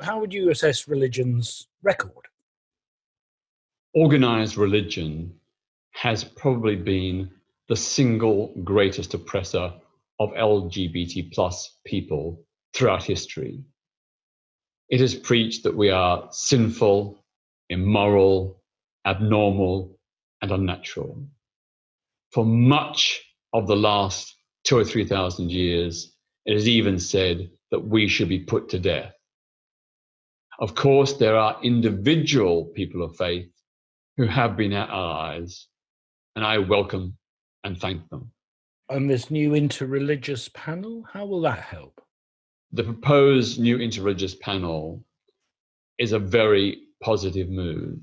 How would you assess religion's record? Organised religion has probably been the single greatest oppressor of LGBT plus people throughout history. It has preached that we are sinful, immoral, abnormal, and unnatural. For much of the last 2,000 or 3,000 years, it has even said that we should be put to death. Of course, there are individual people of faith who have been our allies, and I welcome and thank them. And this new interreligious panel, how will that help? The proposed new interreligious panel is a very positive move.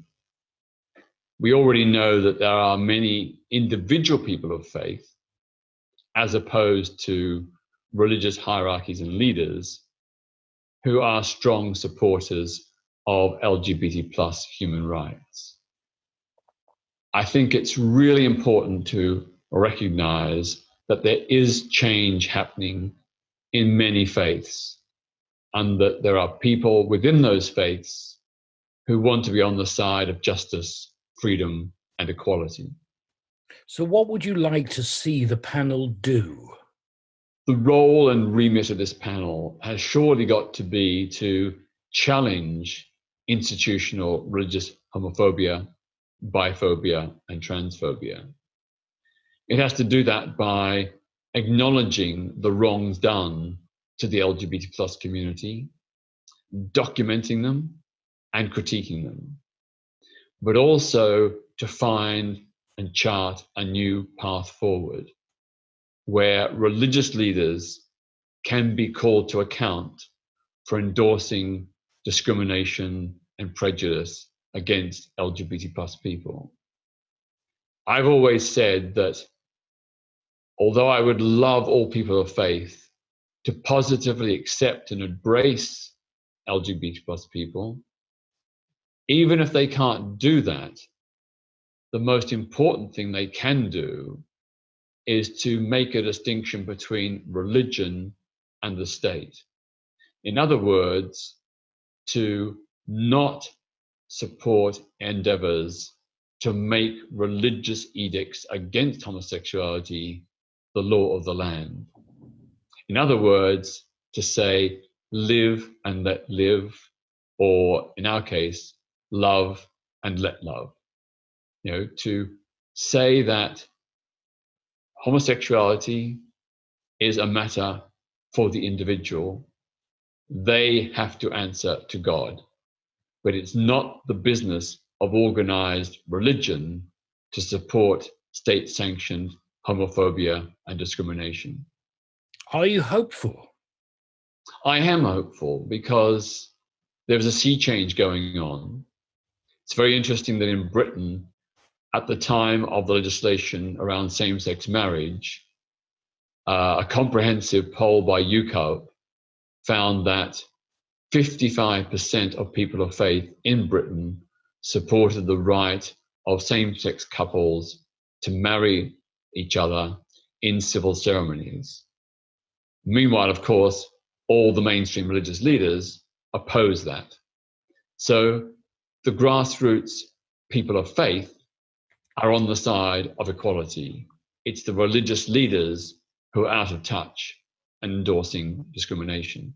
We already know that there are many individual people of faith, as opposed to religious hierarchies and leaders, who are strong supporters of LGBT plus human rights. I think it's really important to recognize that there is change happening in many faiths, and that there are people within those faiths who want to be on the side of justice, freedom, and equality. So what would you like to see the panel do? The role and remit of this panel has surely got to be to challenge institutional religious homophobia, biphobia, and transphobia. It has to do that by acknowledging the wrongs done to the LGBT plus community, documenting them and critiquing them, but also to find and chart a new path forward where religious leaders can be called to account for endorsing discrimination and prejudice against LGBT plus people. I've always said that although I would love all people of faith to positively accept and embrace LGBT plus people, even if they can't do that, the most important thing they can do is to make a distinction between religion and the state. In other words, to not support endeavors to make religious edicts against homosexuality the law of the land. In other words, to say, live and let live, or in our case, love and let love. To say that homosexuality is a matter for the individual. They have to answer to God. But it's not the business of organized religion to support state-sanctioned homophobia and discrimination. Are you hopeful? I am hopeful because there's a sea change going on. It's very interesting that in Britain, at the time of the legislation around same-sex marriage, a comprehensive poll by UCOB found that 55% of people of faith in Britain supported the right of same-sex couples to marry each other in civil ceremonies. Meanwhile, of course, all the mainstream religious leaders oppose that. So the grassroots people of faith are on the side of equality. It's the religious leaders who are out of touch and endorsing discrimination.